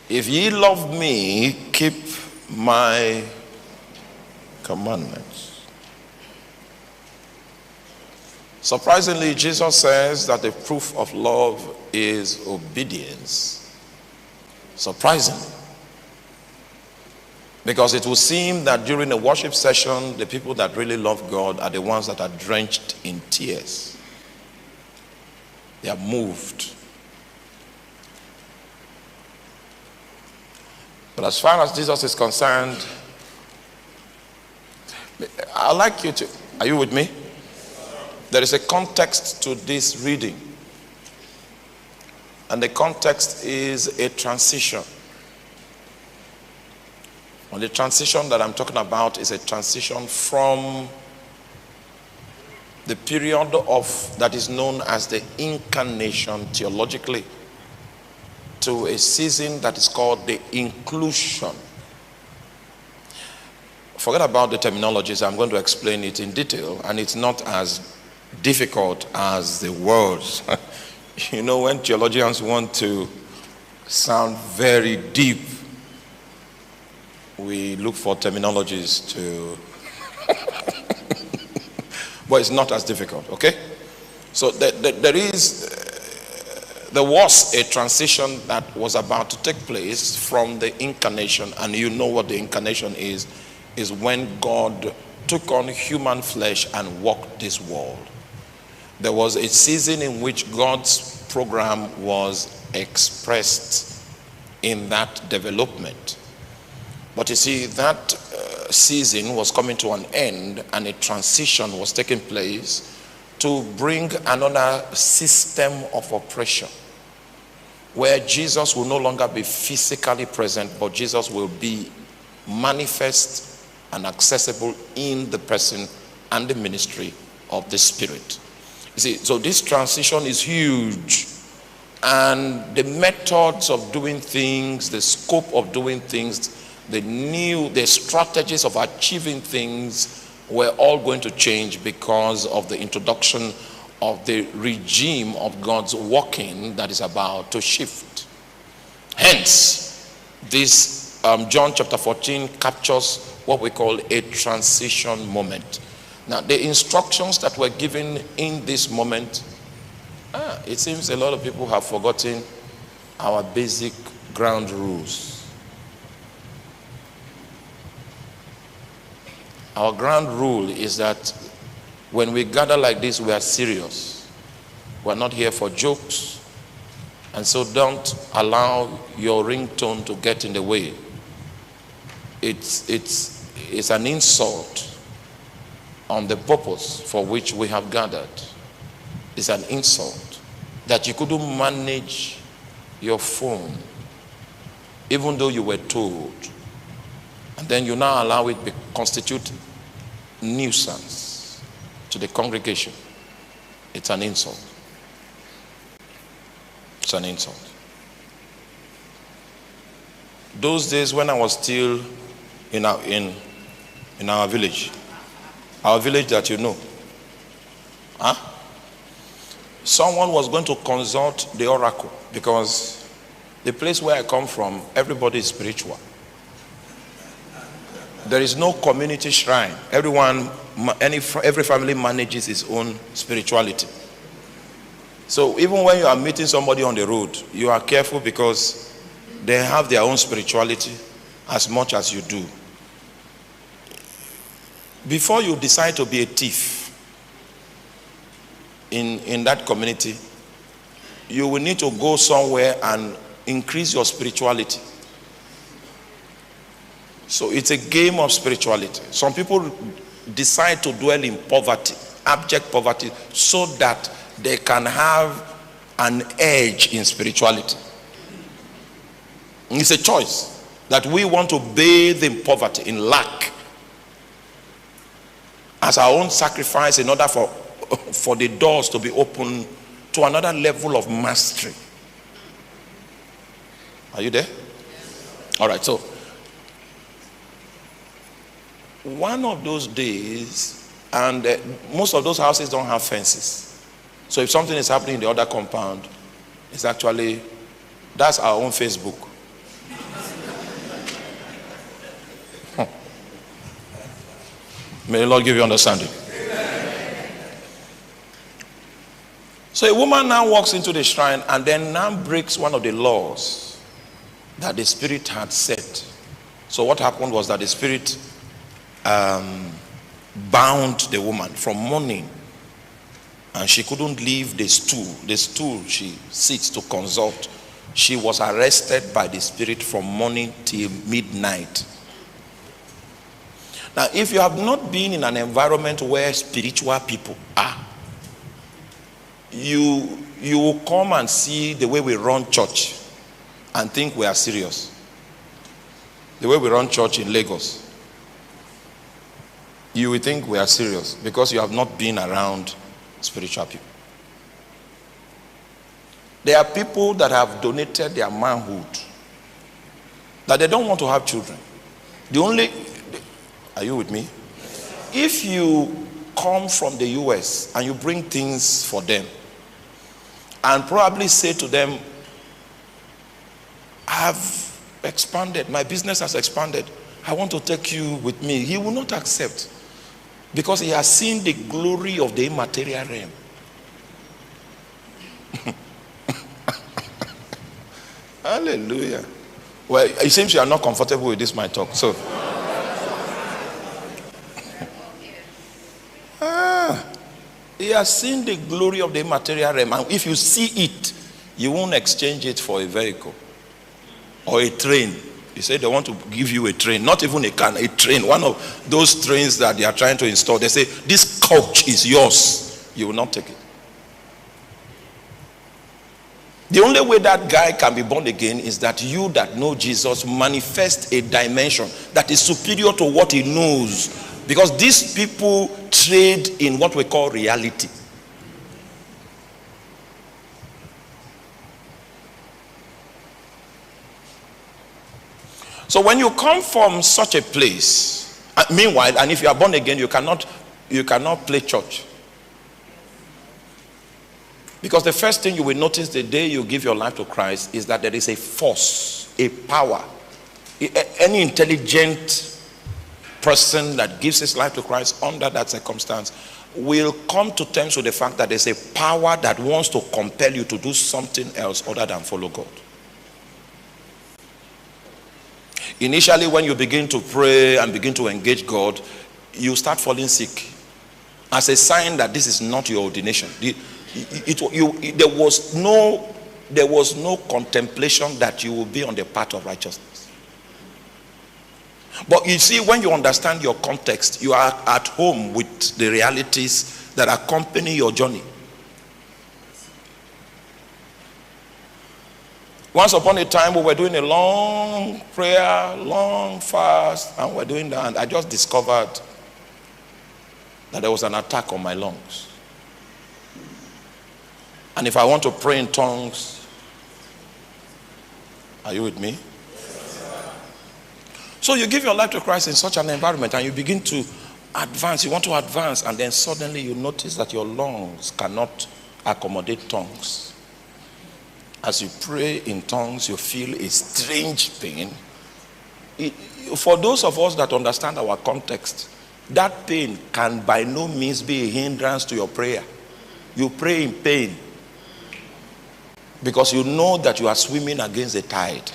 If ye love me, keep my commandments. Surprisingly, Jesus says that the proof of love is obedience. Surprisingly. Because it will seem that during a worship session, the people that really love God are the ones that are drenched in tears. They are moved. But as far as Jesus is concerned, I'd like you to, are you with me? There is a context to this reading. And the context is a transition. And the transition that I'm talking about is a transition from the period of that is known as the incarnation theologically to a season that is called the inclusion. Forget about the terminologies. I'm going to explain it in detail, and it's not as difficult as the words. You know, when theologians want to sound very deep, we look for terminologies to but it's not as difficult, okay? So there was a transition that was about to take place from the incarnation, and you know what the incarnation is when God took on human flesh and walked this world. There was a season in which God's program was expressed in that development. But you see, that season was coming to an end, and a transition was taking place to bring another system of operation where Jesus will no longer be physically present, but Jesus will be manifest and accessible in the person and the ministry of the Spirit. You see, so this transition is huge, and the methods of doing things, the scope of doing things, the strategies of achieving things were all going to change because of the introduction of the regime of God's working that is about to shift. Hence, this John chapter 14 captures what we call a transition moment. Now, the instructions that were given in this moment, it seems a lot of people have forgotten our basic ground rules. Our ground rule is that when we gather like this, we are serious. We're not here for jokes. And so don't allow your ringtone to get in the way. It's an insult on the purpose for which we have gathered. It's an insult that you couldn't manage your phone even though you were told, and then you now allow it to constitute nuisance to the congregation. It's an insult. It's an insult. Those days when I was still in our village that you know, someone was going to consult the oracle, because the place where I come from, everybody is spiritual. There is no community shrine. Every family manages its own spirituality. So even when you are meeting somebody on the road, you are careful because they have their own spirituality as much as you do. Before you decide to be a thief in that community, you will need to go somewhere and increase your spirituality. So it's a game of spirituality. Some people decide to dwell in poverty, abject poverty, so that they can have an edge in spirituality. It's a choice that we want to bathe in poverty, in lack, as our own sacrifice in order for the doors to be open to another level of mastery. Are you there? All right, so one of those days, and most of those houses don't have fences. So if something is happening in the other compound, that's our own Facebook. May the Lord give you understanding. So a woman now walks into the shrine and then now breaks one of the laws that the spirit had set. So what happened was that the spirit bound the woman from morning, and she couldn't leave the stool. The stool she sits to consult. She was arrested by the spirit from morning till midnight. Now, if you have not been in an environment where spiritual people are, you will come and see the way we run church and think we are serious. The way we run church in Lagos, you will think we are serious because you have not been around spiritual people. There are people that have donated their manhood, that they don't want to have children. Are you with me? If you come from the US and you bring things for them and probably say to them, I've expanded, my business has expanded, I want to take you with me, he will not accept, because he has seen the glory of the immaterial realm. Hallelujah. Well, it seems you are not comfortable with this my talk, so he has seen the glory of the immaterial realm, and if you see it, you won't exchange it for a vehicle or a train. You say they want to give you a train, not even a car, a train, one of those trains that they are trying to install. They say, this couch is yours. You will not take it. The only way that guy can be born again is that you that know Jesus manifest a dimension that is superior to what he knows. Because these people trade in what we call reality. So when you come from such a place, meanwhile, and if you are born again, you cannot play church. Because the first thing you will notice the day you give your life to Christ is that there is a force, a power. Any intelligent person that gives his life to Christ under that circumstance will come to terms with the fact that there's a power that wants to compel you to do something else other than follow God. Initially, when you begin to pray and begin to engage God, you start falling sick as a sign that this is not your ordination. There was no contemplation that you will be on the path of righteousness. But you see, when you understand your context, you are at home with the realities that accompany your journey. Once upon a time, we were doing a long prayer, long fast, and we're doing that, and I just discovered that there was an attack on my lungs. And if I want to pray in tongues, are you with me? So you give your life to Christ in such an environment and you begin to advance. You want to advance, and then suddenly you notice that your lungs cannot accommodate tongues. As you pray in tongues, you feel a strange pain. For those of us that understand our context, that pain can by no means be a hindrance to your prayer. You pray in pain because you know that you are swimming against the tide.